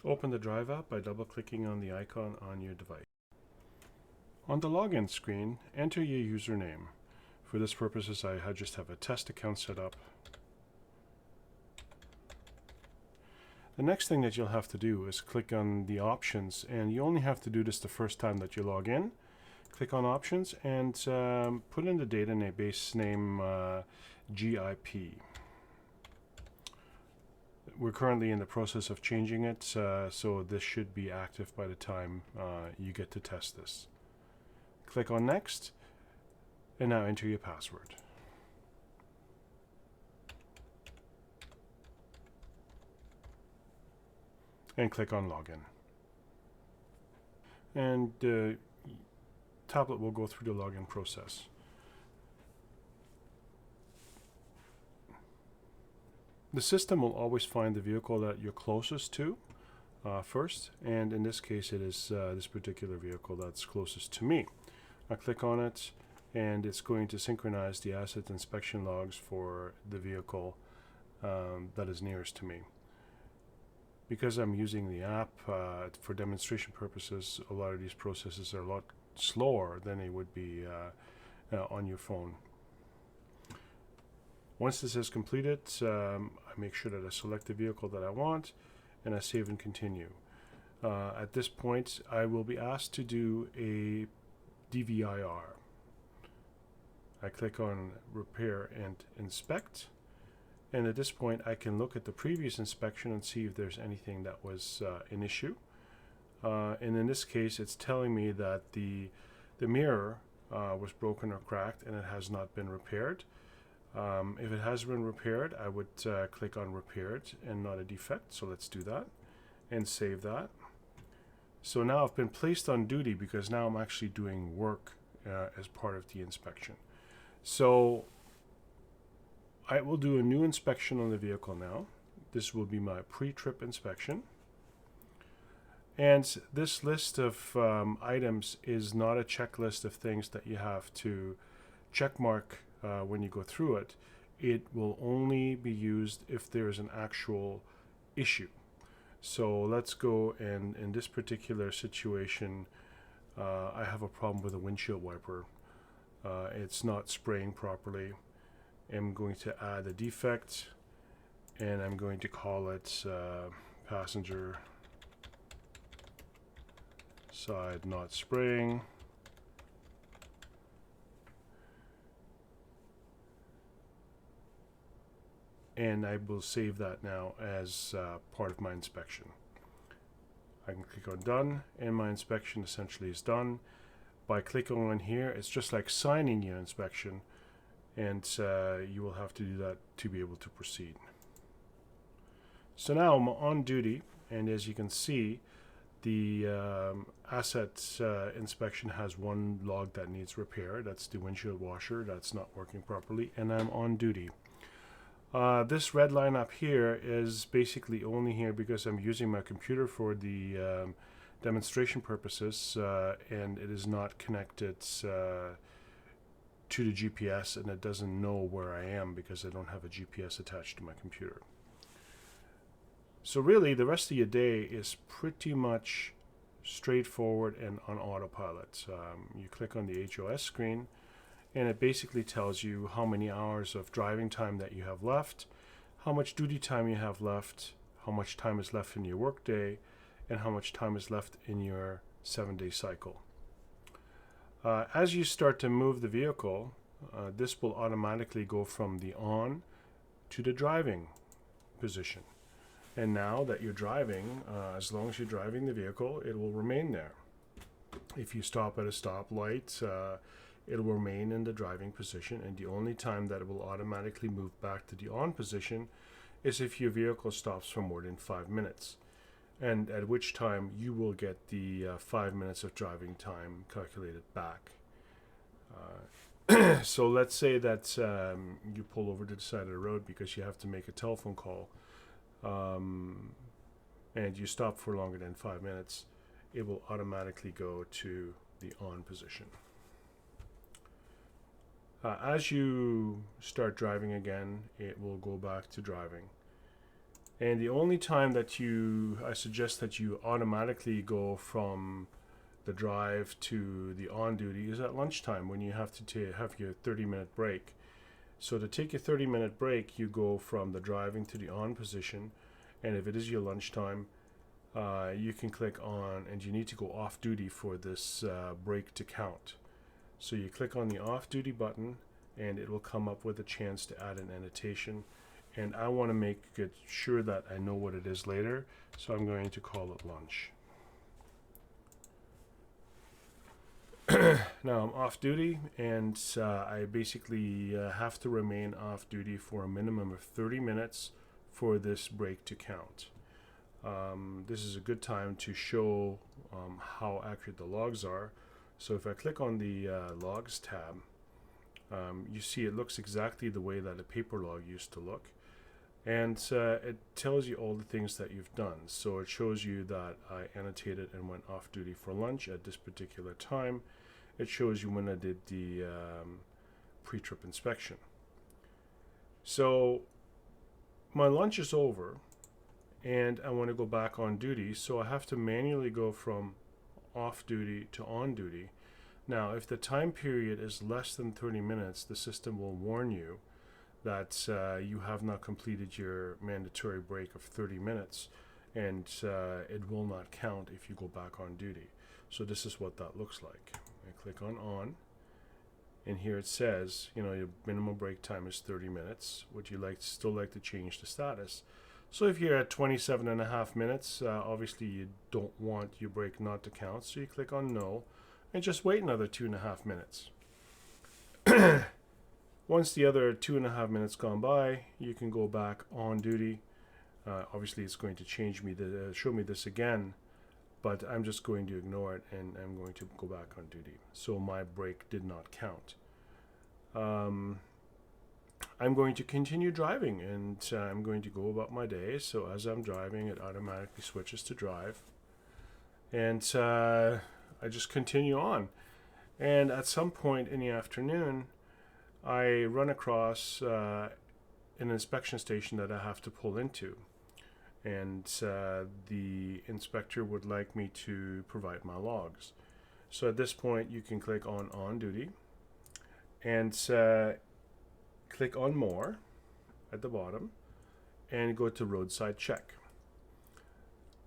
Open the Drive app by double-clicking on the icon on your device. On the login screen, enter your username. For this purposes, I just have a test account set up. The next thing that you'll have to do is click on the options, and you only have to do this the first time that you log in. Click on options and put in the database name GIP. We're currently in the process of changing it, so this should be active by the time you get to test this. Click on next, and now enter your password. And click on login. And the tablet will go through the login process. The system will always find the vehicle that you're closest to first, and in this case it is this particular vehicle that's closest to me. I click on it, and it's going to synchronize the asset inspection logs for the vehicle that is nearest to me. Because I'm using the app for demonstration purposes, a lot of these processes are a lot slower than they would be on your phone. Once this is completed, I make sure that I select the vehicle that I want, and I save and continue. At this point, I will be asked to do a DVIR. I click on Repair and Inspect, and at this point I can look at the previous inspection and see if there's anything that was an issue. And in this case, it's telling me that the mirror was broken or cracked and it has not been repaired. If it has been repaired, I would click on Repaired and not a defect. So let's do that and save that. So now I've been placed on duty because now I'm actually doing work as part of the inspection. So I will do a new inspection on the vehicle now. This will be my pre-trip inspection. And this list of items is not a checklist of things that you have to check mark when you go through it. It will only be used if there is an actual issue. So let's go, and in this particular situation, I have a problem with a windshield wiper. It's not spraying properly. I'm going to add a defect, and I'm going to call it passenger side not spraying. And I will save that now as part of my inspection. I can click on done, and my inspection essentially is done. By clicking on here, it's just like signing your inspection, and you will have to do that to be able to proceed. So now I'm on duty, and as you can see, the asset inspection has one log that needs repair. That's the windshield washer that's not working properly, and I'm on duty. This red line up here is basically only here because I'm using my computer for the demonstration purposes, and it is not connected to the GPS, and it doesn't know where I am because I don't have a GPS attached to my computer. So really, the rest of your day is pretty much straightforward and on autopilot. You click on the HOS screen, and it basically tells you how many hours of driving time that you have left, how much duty time you have left, how much time is left in your workday, and how much time is left in your 7-day cycle. As you start to move the vehicle, this will automatically go from the on to the driving position. And now that you're driving, as long as you're driving the vehicle, it will remain there. If you stop at a stoplight, it will remain in the driving position, and the only time that it will automatically move back to the on position is if your vehicle stops for more than 5 minutes, and at which time you will get the 5 minutes of driving time calculated back. So let's say that you pull over to the side of the road because you have to make a telephone call, and you stop for longer than 5 minutes, it will automatically go to the on position. As you start driving again, it will go back to driving. And the only time that I suggest that you automatically go from the drive to the on duty is at lunchtime, when you have to have your 30-minute break. So to take your 30-minute break, you go from the driving to the on position, and if it is your lunchtime, you can click on, and you need to go off duty for this break to count. So you click on the off duty button, and it will come up with a chance to add an annotation. And I want to make it sure that I know what it is later, so I'm going to call it lunch. Now I'm off duty, and I basically have to remain off duty for a minimum of 30 minutes for this break to count. This is a good time to show how accurate the logs are. So if I click on the logs tab, you see it looks exactly the way that a paper log used to look. And it tells you all the things that you've done. So it shows you that I annotated and went off duty for lunch at this particular time. It shows you when I did the pre-trip inspection. So my lunch is over, and I want to go back on duty, so I have to manually go from off duty to on duty. Now, if the time period is less than 30 minutes, the system will warn you that you have not completed your mandatory break of 30 minutes, and it will not count if you go back on duty. So this is what that looks like. I click on, and here it says, you know, your minimum break time is 30 minutes. Would you still like to change the status? So if you're at 27.5 minutes, obviously you don't want your break not to count, so you click on no, and just wait another 2.5 minutes. Once the other 2.5 minutes gone by, you can go back on duty. Obviously it's going to show me this again, but I'm just going to ignore it, and I'm going to go back on duty. So my break did not count. I'm going to continue driving, and I'm going to go about my day. So as I'm driving, it automatically switches to drive, and I just continue on. And at some point in the afternoon, I run across an inspection station that I have to pull into, and the inspector would like me to provide my logs. So at this point, you can click on duty, and click on more at the bottom, and go to roadside check.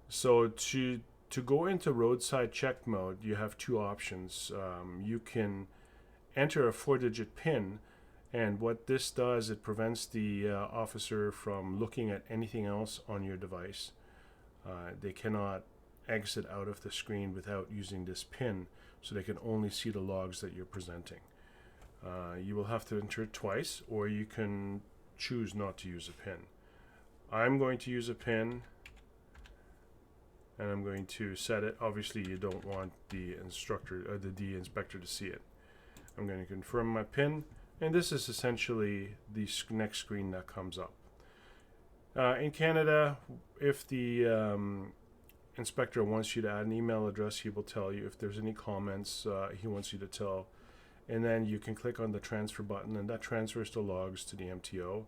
So to go into roadside check mode, you have two options. You can enter a 4-digit PIN, and what this does, it prevents the officer from looking at anything else on your device. They cannot exit out of the screen without using this PIN, so they can only see the logs that you're presenting. You will have to enter it twice, or you can choose not to use a PIN. I'm going to use a PIN, and I'm going to set it. Obviously, you don't want the inspector to see it. I'm going to confirm my PIN, and this is essentially the next screen that comes up. In Canada, if the inspector wants you to add an email address, he will tell you. If there's any comments, he wants you to tell. And then you can click on the transfer button, and that transfers the logs to the MTO,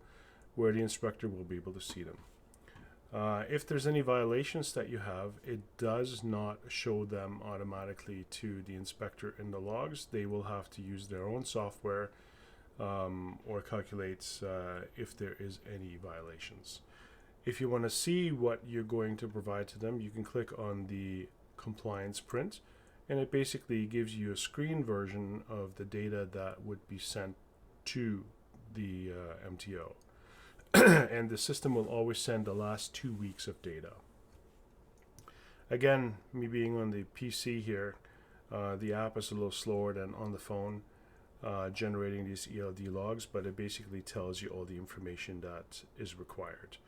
where the inspector will be able to see them. If there's any violations that you have, it does not show them automatically to the inspector in the logs. They will have to use their own software or calculate if there is any violations. If you want to see what you're going to provide to them, you can click on the compliance print, and it basically gives you a screen version of the data that would be sent to the MTO. And the system will always send the last 2 weeks of data. Again, me being on the PC here, the app is a little slower than on the phone generating these ELD logs, but it basically tells you all the information that is required.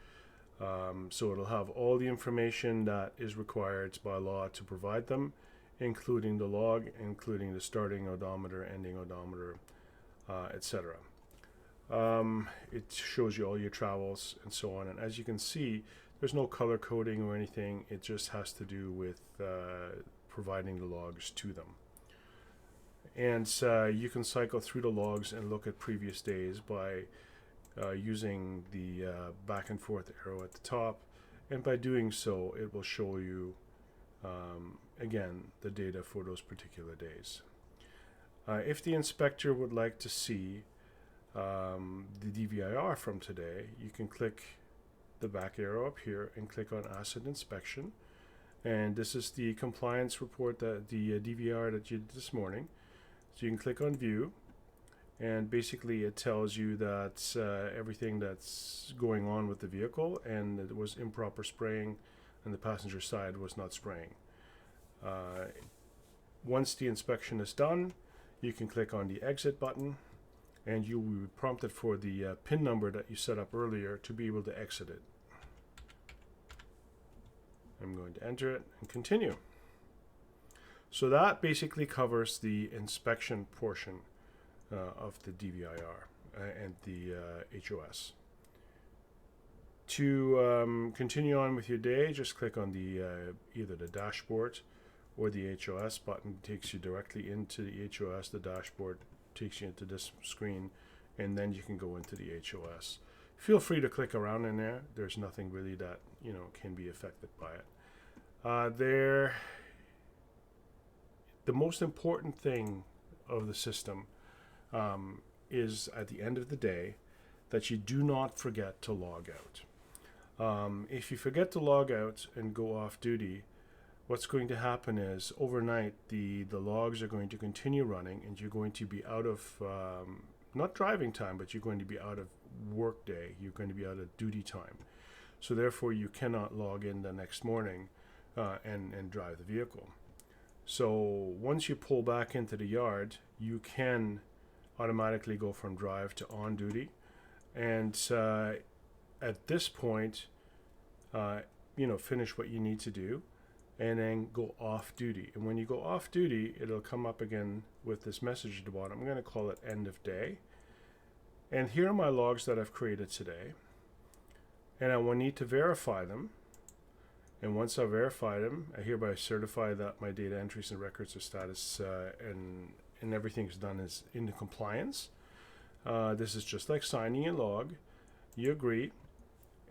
So it'll have all the information that is required by law to provide them, including the log, including the starting odometer, ending odometer, etc. It shows you all your travels and so on, and as you can see, there's no color coding or anything. It just has to do with providing the logs to them. And you can cycle through the logs and look at previous days by using the back and forth arrow at the top, and by doing so it will show you again the data for those particular days. If the inspector would like to see the DVIR from today, you can click the back arrow up here and click on Asset Inspection, and this is the compliance report, that the DVR that you did this morning. So you can click on View, and basically it tells you that everything that's going on with the vehicle, and it was improper spraying and the passenger side was not spraying. Once the inspection is done, you can click on the Exit button, and you will be prompted for the PIN number that you set up earlier to be able to exit it. I'm going to enter it and continue. So that basically covers the inspection portion of the DVIR and the HOS. To continue on with your day, just click on the either the dashboard or the HOS button. It takes you directly into the HOS. The dashboard takes you into this screen, and then you can go into the HOS. Feel free to click around in there. There's nothing really that can be affected by it. The most important thing of the system is at the end of the day that you do not forget to log out. If you forget to log out and go off duty, what's going to happen is overnight the logs are going to continue running, and you're going to be out of not driving time, but you're going to be out of work day. You're going to be out of duty time. So therefore you cannot log in the next morning and drive the vehicle. So once you pull back into the yard, you can automatically go from drive to on duty, and at this point finish what you need to do and then go off duty. And when you go off duty, it'll come up again with this message at the bottom. I'm going to call it end of day, and here are my logs that I've created today, and I will need to verify them. And once I verify them, I hereby certify that my data entries and records of status and everything's done is in compliance. This is just like signing a log. You agree,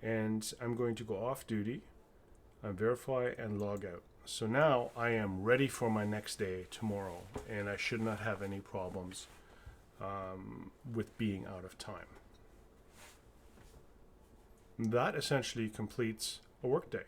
and I'm going to go off duty, verify, and log out. So now I am ready for my next day tomorrow, and I should not have any problems with being out of time. That essentially completes a workday.